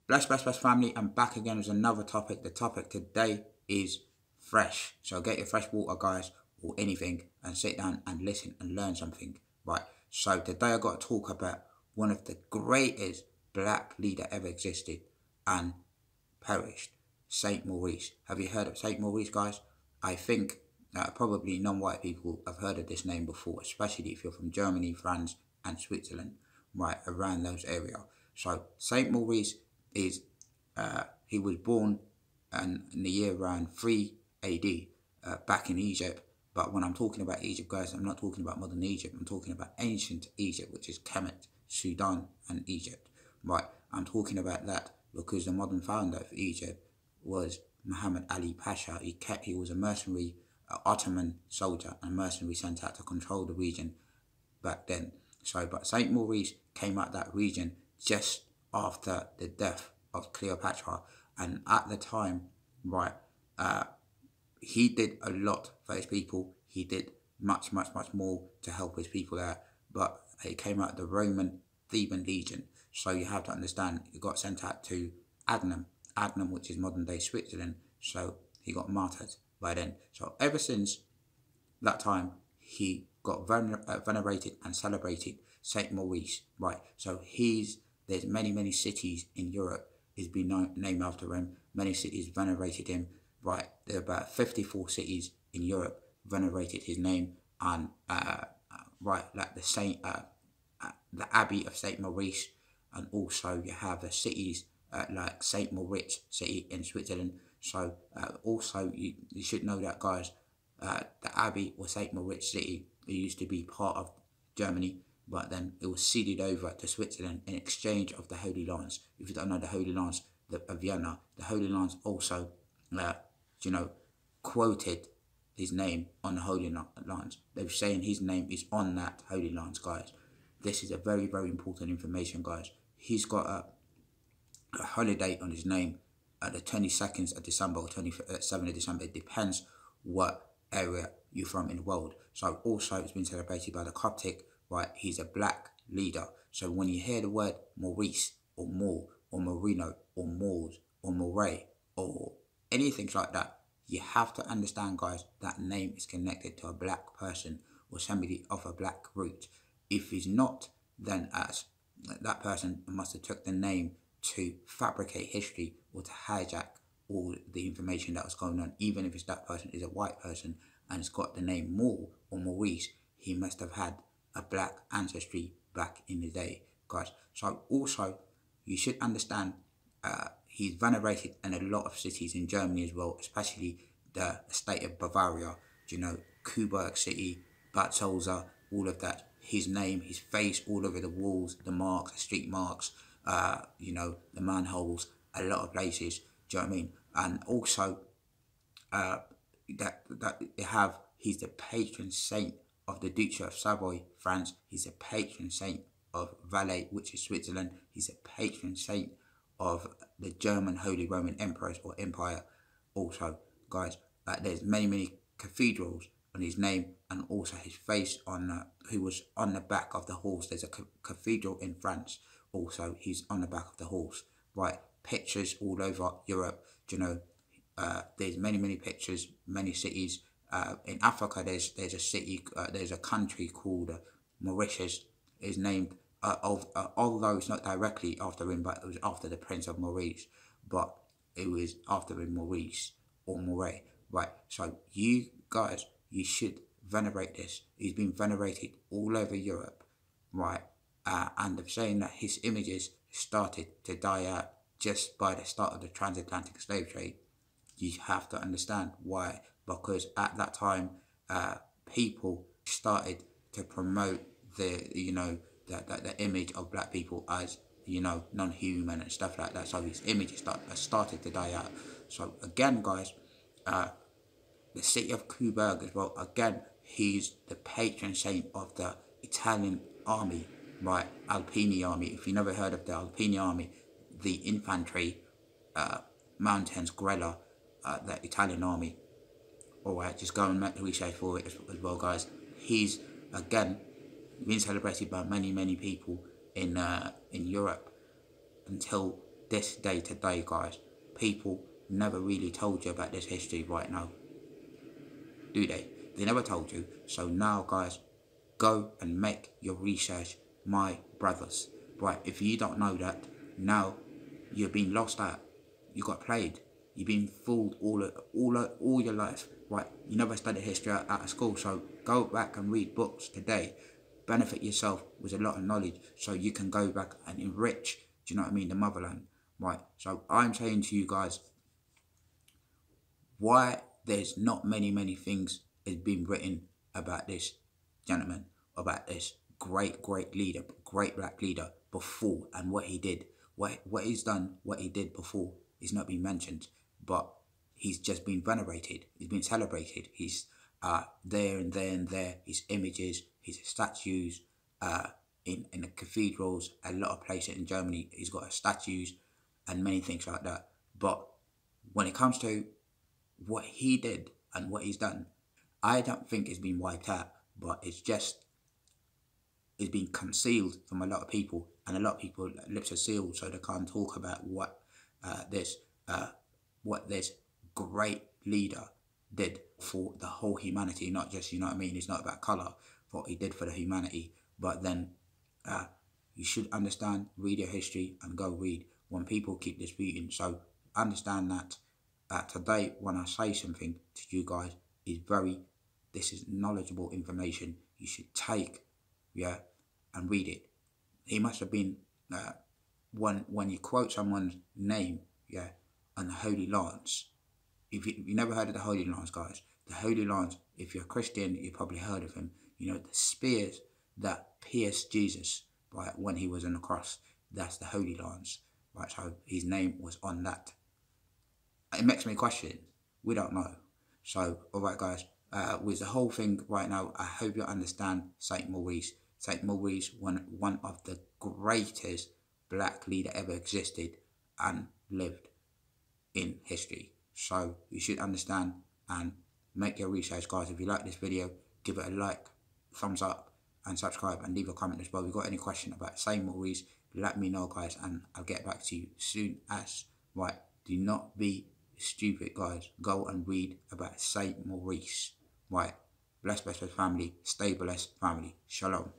Bless family, I'm back again with another topic. The topic today is fresh. So get your fresh water, guys, or anything, and sit down and listen and learn something. Right. So today I got to talk about one of the greatest black leader ever existed and perished, St Maurice. Have you heard of St Maurice, guys? I think probably non-white people have heard of this name before, especially if you're from Germany, France, and Switzerland, right around those areas. So St Maurice is he was born in the year around 3 AD back in Egypt. But when I'm talking about Egypt, guys, I'm not talking about modern Egypt. I'm talking about ancient Egypt, which is Kemet, Sudan, and Egypt. Right, I'm talking about that because the modern founder of Egypt was Muhammad Ali Pasha. He was a mercenary Ottoman soldier and mercenary sent out to control the region back then. So, but St. Maurice came out that region just after the death of Cleopatra, and at the time, right, he did a lot for his people. He did much more to help his people out. But it came out the Roman Theban Legion. So you have to understand, he got sent out to Adnam, which is modern day Switzerland. So he got martyred by then. So ever since that time, he got venerated and celebrated Saint Maurice. Right. So there's many cities in Europe is been named after him. Many cities venerated him. Right. There are about 54 cities in Europe venerated his name, and right, like the Abbey of Saint Maurice, and also you have the cities like Saint Moritz city in Switzerland. So also you should know that, guys, the Abbey or Saint Moritz city, it used to be part of Germany, but then it was ceded over to Switzerland in exchange of the Holy Lands. If you don't know the Holy Lands of Vienna, the Holy Lands also, quoted his name on the Holy Lands. They're saying his name is on that Holy Lands, guys. This is a very important information, guys. He's got a holiday on his name at the 22nd of December or 27th of December. It depends what area you're from in the world. So also it's been celebrated by the Coptic, right? He's a black leader. So when you hear the word Maurice or Moor or Marino or Moors or Moray or anything like that, you have to understand, guys, that name is connected to a black person or somebody of a black root. If he's not, then as that person must have took the name to fabricate history or to hijack all the information that was going on. Even if that person is a white person and it's got the name Moore or Maurice, he must have had a black ancestry back in the day, guys. So also, you should understand he's venerated in a lot of cities in Germany as well, especially the state of Bavaria, Coburg City, Bad Salza, all of that. His name, his face all over the walls, the marks, the street marks, the manholes, a lot of places. Do you know what I mean? And also, he's the patron saint of the Duchy of Savoy, France. He's a patron saint of Valais, which is Switzerland. He's a patron saint of the German Holy Roman Emperors or Empire. Also, guys, there's many cathedrals on his name, and also his face on who was on the back of the horse. There's a cathedral in France. Also, he's on the back of the horse. Right, pictures all over Europe. There's many pictures, many cities. In Africa, there's a city, there's a country called Mauritius. Is named although it's not directly after him, but it was after the Prince of Maurice. But it was after him, Maurice or Moray. Right. So you guys, you should venerate this. He's been venerated all over Europe, right? And they're saying that his images started to die out just by the start of the transatlantic slave trade. You have to understand why, because at that time, people started to promote the image of black people as non-human and stuff like that. So his images started to die out. So again, guys, the city of Coburg as well. Again, he's the patron saint of the Italian army, right? Alpini army. If you never heard of the Alpini army, the infantry, mountains, guerrilla, the Italian army. Alright, just go and make the research for it as well, guys. He's, again, been celebrated by many people in Europe until this day to day, guys, people never really told you about this history right now, do they? They never told you. So now, guys, go and make your research, my brothers. Right, if you don't know that, now you're being lost out. You got played. You've been fooled all your life. Right, you never studied history out of school, so go back and read books today. Benefit yourself with a lot of knowledge so you can go back and enrich, do you know what I mean, the motherland. Right, so I'm saying to you guys, why there's not many things has been written about this gentleman, about this great leader, great black leader before, and what he did. What he's done, what he did before is not being mentioned, but he's just been venerated, he's been celebrated. He's there and there and there, his images, his statues, in the cathedrals, a lot of places in Germany, he's got statues and many things like that. But when it comes to what he did and what he's done, I don't think it's been wiped out, but it's been concealed from a lot of people, and a lot of people lips are sealed, so they can't talk about what this great leader did for the whole humanity, not just, you know what I mean, it's not about colour, what he did for the humanity. But then you should understand, read your history and go read when people keep disputing. So understand that today when I say something to you guys, this is knowledgeable information. You should take, and read it. He must have been, when you quote someone's name, on the Holy Lance. If you never heard of the Holy Lance, guys, the Holy Lance, if you're a Christian, you probably heard of him. You know, the spears that pierced Jesus, right, when he was on the cross, that's the Holy Lance, right? So his name was on that. It makes me question. We don't know. So, all right, guys, with the whole thing right now, I hope you understand St Maurice. St Maurice, one of the greatest black leader ever existed and lived in history. So you should understand and make your research, guys. If you like this video, give it a like, thumbs up, and subscribe, and leave a comment as well. If you've got any question about St Maurice, let me know, guys, and I'll get back to you soon as. Right, do not be stupid, guys. Go and read about St Maurice. Right, bless family, stay blessed family. Shalom.